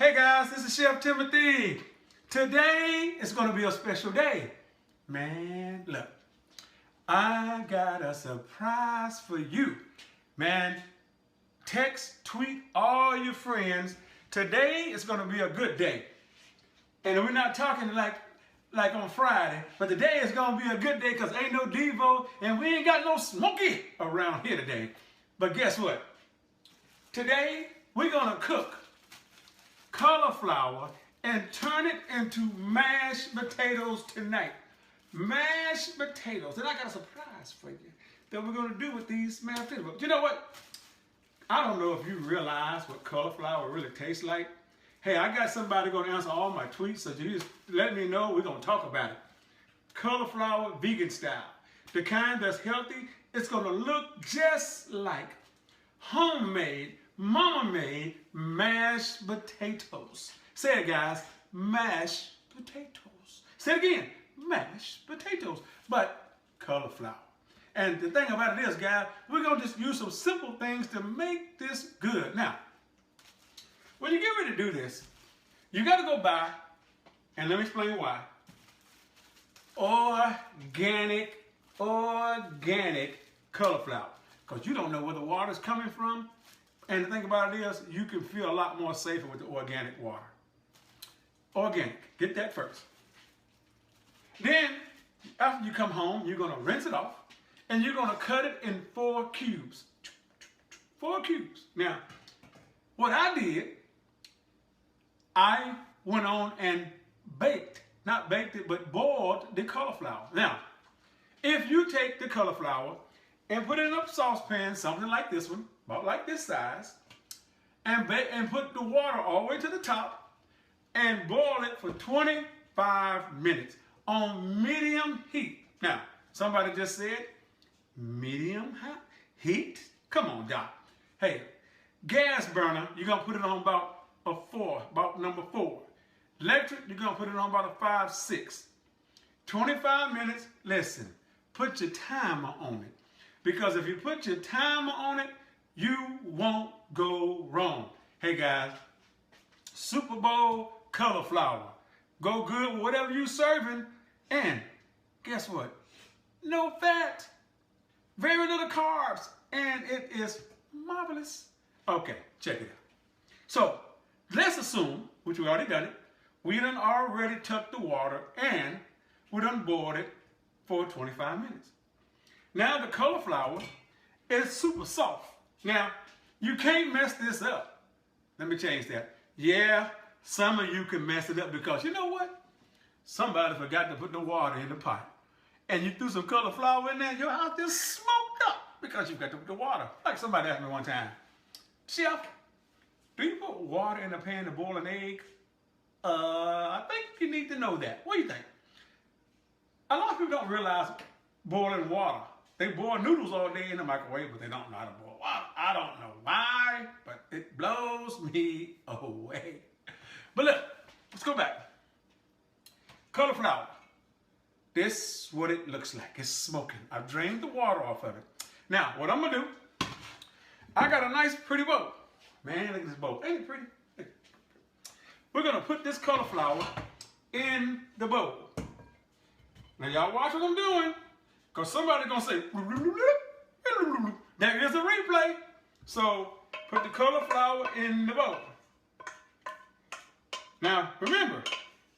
Hey guys, this is Chef Timothy. Today is going to be a special day. Man, look, I got a surprise for you. Man, text, tweet all your friends. Today is going to be a good day. And we're not talking like on Friday, but today is going to be a good day because ain't no Devo and we ain't got no Smokey around here today. But guess what? Today, we're going to cook cauliflower and turn it into mashed potatoes tonight. Mashed potatoes. And I got a surprise for you that we're going to do with these mashed potatoes. But you know what? I don't know if you realize what cauliflower really tastes like. Hey, I got somebody going to answer all my tweets, so you just let me know. We're going to talk about it. Cauliflower vegan style. The kind that's healthy. It's going to look just like homemade, mama-made mashed potatoes. Say it, guys. Mashed potatoes. Say it again. Mashed potatoes. But cauliflower. And the thing about it is, guys, we're going to just use some simple things to make this good. Now, when you get ready to do this, you got to go buy, and let me explain why, organic cauliflower. Because you don't know where the water's coming from. And the thing about it is, you can feel a lot more safer with the organic water. Organic. Get that first. Then, after you come home, you're going to rinse it off. And you're going to cut it in 4 cubes. 4 cubes. Now, what I did, I went on and not baked it, but boiled the cauliflower. Now, if you take the cauliflower and put it in a saucepan, something like this one, about like this size, and put the water all the way to the top and boil it for 25 minutes on medium heat. Now, somebody just said, medium heat? Come on, Doc. Hey, gas burner, you're going to put it on about number 4. Electric, you're going to put it on about a 5, 6. 25 minutes, listen, put your timer on it. Because if you put your timer on it, you won't go wrong. Hey guys, Super Bowl cauliflower. Go good with whatever you're serving. And guess what? No fat. Very little carbs. And it is marvelous. Okay, check it out. So, let's assume, which we already done it, we done already took the water and we done boiled it for 25 minutes. Now the cauliflower is super soft. Now, you can't mess this up. Let me change that. Yeah, some of you can mess it up because you know what? Somebody forgot to put the water in the pot. And you threw some cauliflower in there, your house just smoked up because you forgot to put the water. Like somebody asked me one time, Chef, do you put water in a pan to boil an egg? I think you need to know that. What do you think? A lot of people don't realize boiling water. They boil noodles all day in the microwave, but they don't know how to boil water. I don't know why, but it blows me away. But look, let's go back. Cauliflower. This is what it looks like. It's smoking. I've drained the water off of it. Now, what I'm going to do, I got a nice pretty bowl. Man, look at this bowl. Ain't it pretty? We're going to put this cauliflower in the bowl. Now, y'all watch what I'm doing. Because somebody's going to say, there is a replay. So, put the cauliflower in the bowl. Now, remember,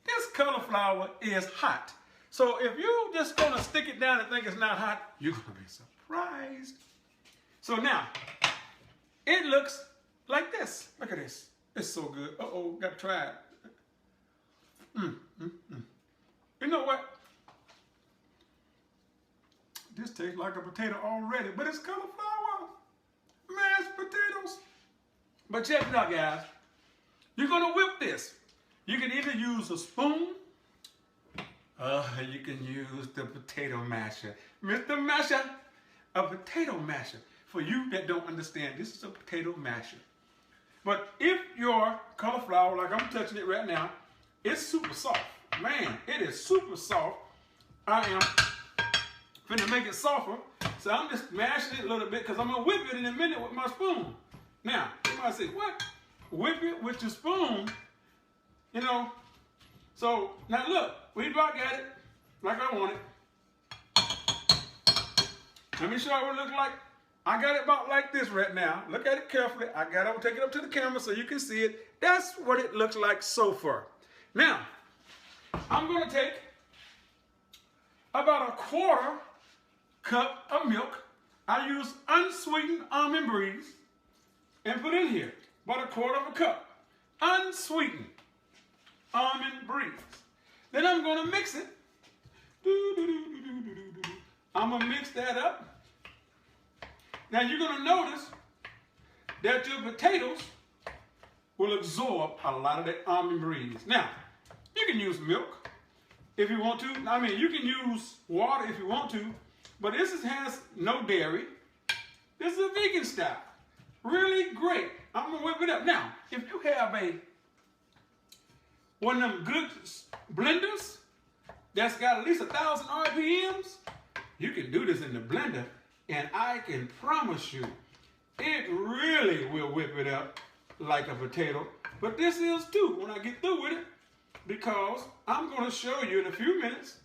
this cauliflower is hot. So, if you're just going to stick it down and think it's not hot, you're going to be surprised. So, now, it looks like this. Look at this. It's so good. Uh-oh, got to try it. You know what? This tastes like a potato already, but it's cauliflower. Mashed potatoes. But check it out, guys. You're going to whip this. You can either use a spoon, you can use the potato masher. Mr. Masher, a potato masher. For you that don't understand, this is a potato masher. But if your cauliflower, like I'm touching it right now, it's super soft. Man, it is super soft. I am finna make it softer. So I'm just mashing it a little bit because I'm going to whip it in a minute with my spoon. Now, you might say, what? Whip it with your spoon? You know, so now look, we about got it like I want it. Let me show you what it looks like. I got it about like this right now. Look at it carefully. I'm gonna take it up to the camera so you can see it. That's what it looks like so far. Now, I'm gonna take about a 1/4 cup of milk. I use unsweetened almond breeze and put in here about a 1/4 cup. Unsweetened almond breeze. Then I'm gonna mix it. I'm gonna mix that up. Now you're gonna notice that your potatoes will absorb a lot of that almond breeze. Now, you can use milk if you want to. I mean, you can use water if you want to, but this has no dairy. This is a vegan style. Really great. I'm gonna whip it up. Now, if you have one of them good blenders that's got at least 1,000 RPMs, you can do this in the blender, and I can promise you, it really will whip it up like a potato. But this is too when I get through with it, because I'm going to show you in a few minutes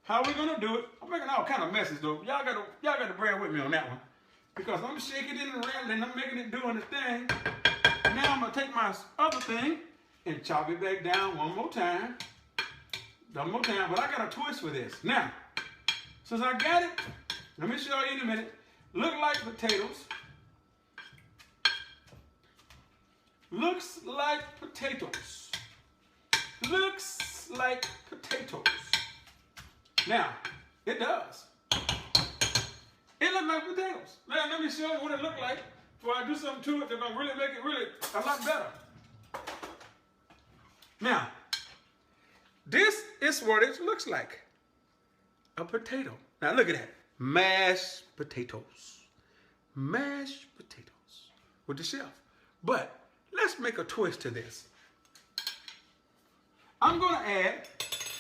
how we're going to do it. I'm making all kind of messes though. Y'all got to bear with me on that one, because I'm shaking it around and I'm making it doing the thing. Now I'm going to take my other thing and chop it back down one more time. But I got a twist for this. Now, since I got it, let me show you in a minute. Look like potatoes. Looks like potatoes. Looks like potatoes. Now, it does. It looks like potatoes. Now, let me show you what it looks like before I do something to it that's going to really make it really a lot better. Now, this is what it looks like. A potato. Now, look at that. Mashed potatoes. Mashed potatoes with the chef. But let's make a twist to this. I'm going to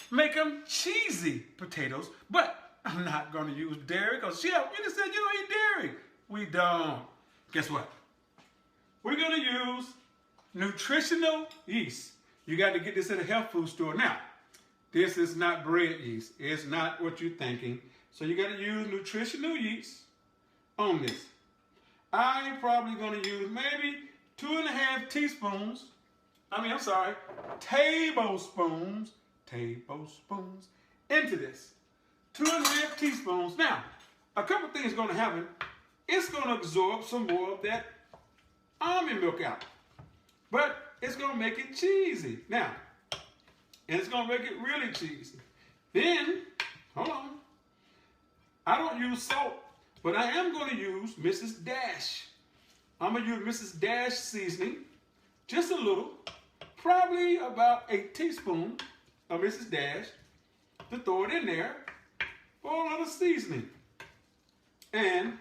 make them cheesy potatoes, but I'm not going to use dairy, because chef, you just said you don't eat dairy. We don't. Guess what? We're going to use nutritional yeast. You got to get this at a health food store. Now, this is not bread yeast. It's not what you're thinking. So you got to use nutritional yeast on this. I'm probably going to use maybe 2.5 tablespoons into this. 2.5 teaspoons. Now, a couple things going to happen. It's going to absorb some more of that almond milk out. But it's going to make it cheesy. Now, and it's going to make it really cheesy. Then, hold on. I don't use salt, but I am going to use Mrs. Dash. I'm going to use Mrs. Dash seasoning, just a little, probably about a teaspoon of Mrs. Dash, to throw it in there for a little seasoning. And,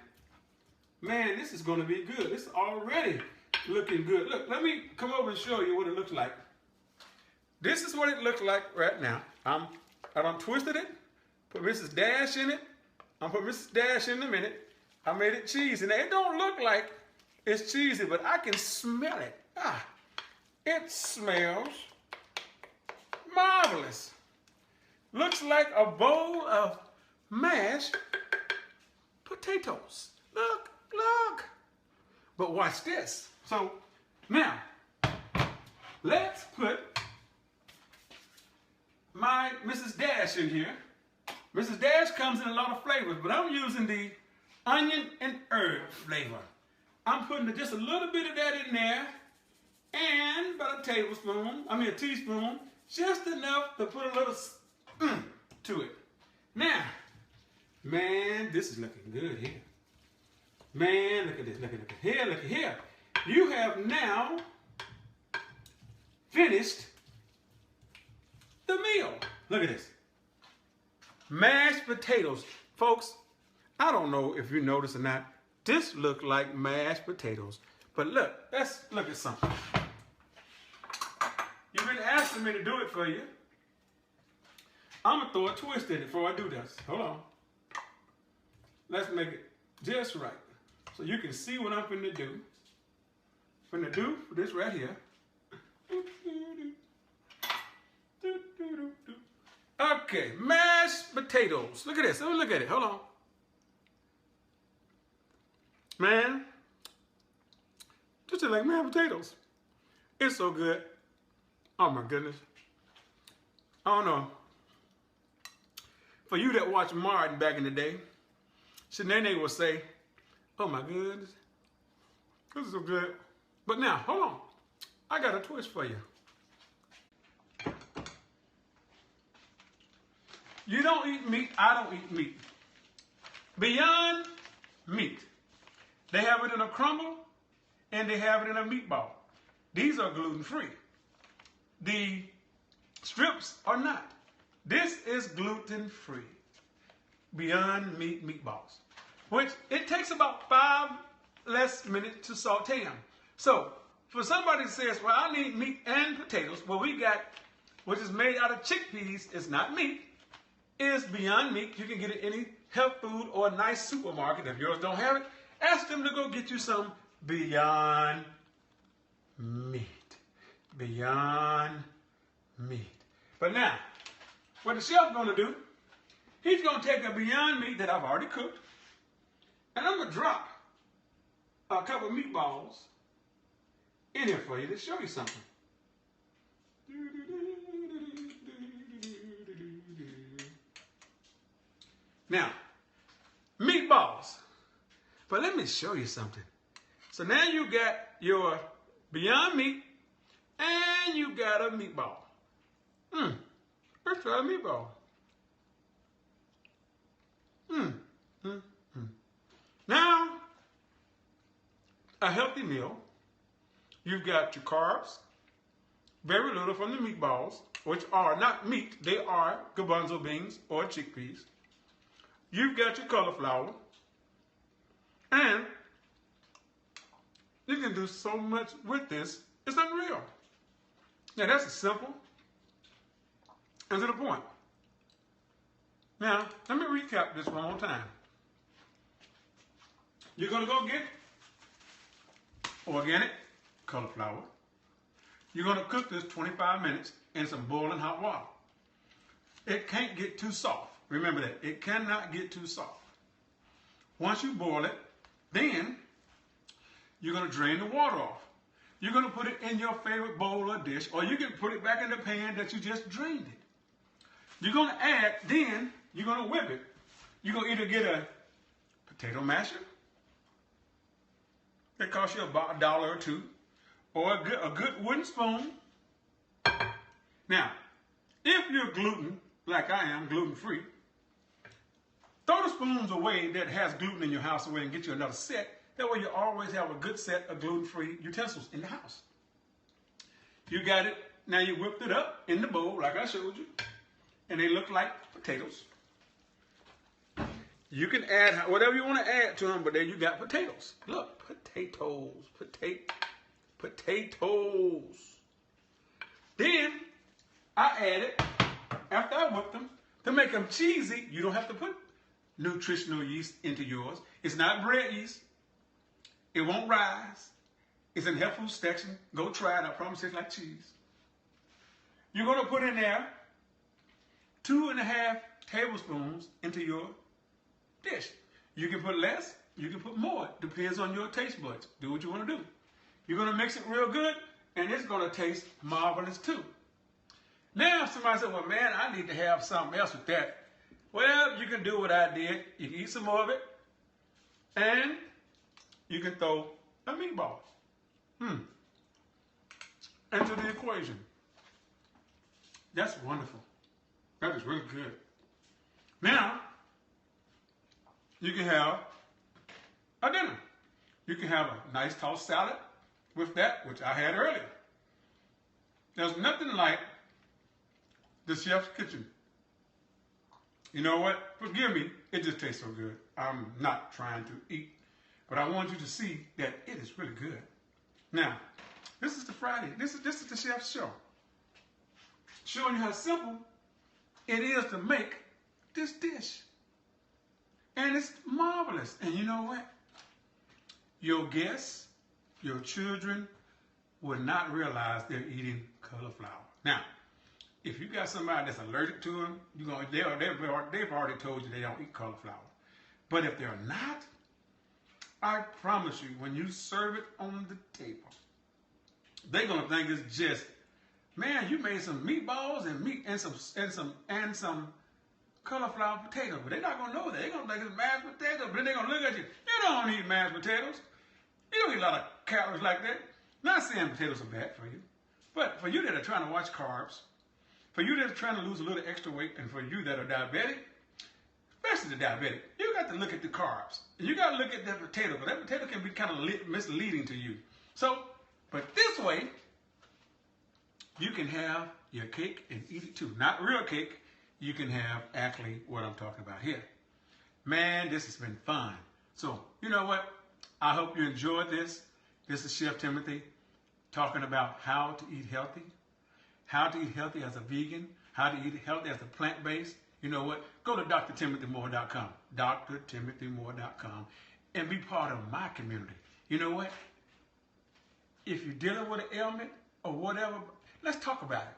man, this is going to be good. It's already looking good. Look, let me come over and show you what it looks like. This is what it looks like right now. I done twisted it, put Mrs. Dash in it. I'll put Mrs. Dash in a minute. I made it cheesy. Now, it don't look like it's cheesy, but I can smell it. It smells marvelous. Looks like a bowl of mashed potatoes. Look, look. But watch this. So, now, let's put my Mrs. Dash in here. Mrs. Dash comes in a lot of flavors, but I'm using the onion and herb flavor. I'm putting just a little bit of that in there, and about a teaspoon, just enough to put a little to it. Now, man, this is looking good here. Man, look at this, look at here, look at here. You have now finished the meal. Look at this. Mashed potatoes. Folks, I don't know if you noticed or not, this look like mashed potatoes. But look, let's look at something. You've been asking me to do it for you. I'm gonna throw a twist in it before I do this. Hold on. Let's make it just right, so you can see what I'm finna do. Finna do this right here. Okay, mashed potatoes. Look at this. Let me look at it. Hold on. Man, just like mashed potatoes. It's so good. Oh my goodness. I don't know. For you that watched Martin back in the day, Shanae would say, oh my goodness, this is so good. But now, hold on. I got a twist for you. You don't eat meat, I don't eat meat. Beyond Meat. They have it in a crumble and they have it in a meatball. These are gluten-free. The strips are not. This is gluten-free. Beyond Meat meatballs, which it takes about 5 less minutes to saute them. So for somebody that says, well, I need meat and potatoes, well, we got, which is made out of chickpeas, it's not meat, is Beyond Meat. You can get it in any health food or a nice supermarket. If yours don't have it, ask them to go get you some Beyond Meat. Beyond Meat. But now, what the chef's going to do, he's going to take a Beyond Meat that I've already cooked, and I'm going to drop a couple of meatballs in here for you to show you something. Now, meatballs. But let me show you something. So now you got your Beyond Meat and you got a meatball. Let's try a meatball. Now, a healthy meal. You've got your carbs, very little from the meatballs, which are not meat, they are garbanzo beans or chickpeas. You've got your cauliflower, and you can do so much with this, it's unreal. Now that's simple and to the point. Now, let me recap this one more time. You're going to go get organic cauliflower. You're going to cook this 25 minutes in some boiling hot water. It can't get too soft. Remember that. It cannot get too soft. Once you boil it, then you're going to drain the water off. You're going to put it in your favorite bowl or dish, or you can put it back in the pan that you just drained it. You're going to add, then you're going to whip it. You're going to either get a potato masher. That costs you about $1 or $2. Or a good wooden spoon. Now, if you're gluten, like I am, gluten-free, throw the spoons away that has gluten in your house away and get you another set. That way you always have a good set of gluten-free utensils in the house. You got it. Now you whipped it up in the bowl like I showed you. And they look like potatoes. You can add whatever you want to add to them, but there you got potatoes. Look, potatoes, potatoes. Then I added, after I whipped them, to make them cheesy, you don't have to put nutritional yeast into yours. It's not bread yeast. It won't rise. It's in health food section. Go try it. I promise it's like cheese. You're going to put in there 2.5 tablespoons into your dish. You can put less. You can put more. Depends on your taste buds. Do what you want to do. You're going to mix it real good, and it's going to taste marvelous too. Now, somebody said, well, man, I need to have something else with that. Well, you can do what I did. You can eat some more of it, and you can throw a meatball into the equation. That's wonderful. That is really good. Now, you can have a dinner. You can have a nice tossed salad with that, which I had earlier. There's nothing like the chef's kitchen. You know what? Forgive me, it just tastes so good. I'm not trying to eat, but I want you to see that it is really good. Now, this is the Friday. This is the chef's show. Showing you how simple it is to make this dish. And it's marvelous. And you know what? Your guests, your children will not realize they're eating cauliflower. Now, If you got somebody that's allergic to them, they've already told you they don't eat cauliflower. But if they're not, I promise you, when you serve it on the table, they're gonna think it's just, man, you made some meatballs and meat and some cauliflower potatoes. But they're not gonna know that. They're gonna think it's mashed potatoes. But then they're gonna look at you. You don't eat mashed potatoes. You don't eat a lot of calories like that. Not saying potatoes are bad for you, but for you that are trying to watch carbs, for you that are trying to lose a little extra weight, and for you that are diabetic, especially the diabetic, you got to look at the carbs. And you got to look at that potato, because that potato can be kind of misleading to you. So, but this way, you can have your cake and eat it too. Not real cake. You can have actually what I'm talking about here. Man, this has been fun. So, you know what? I hope you enjoyed this. This is Chef Timothy talking about how to eat healthy. How to eat healthy as a vegan, how to eat healthy as a plant-based. You know what? Go to drtimothymore.com, drtimothymore.com, and be part of my community. You know what? If you're dealing with an ailment or whatever, let's talk about it.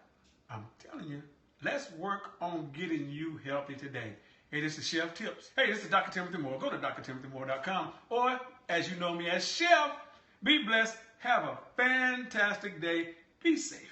I'm telling you, let's work on getting you healthy today. Hey, this is Chef Tips. Hey, this is Dr. Timothy Moore. Go to drtimothymore.com, or as you know me as Chef, be blessed. Have a fantastic day. Be safe.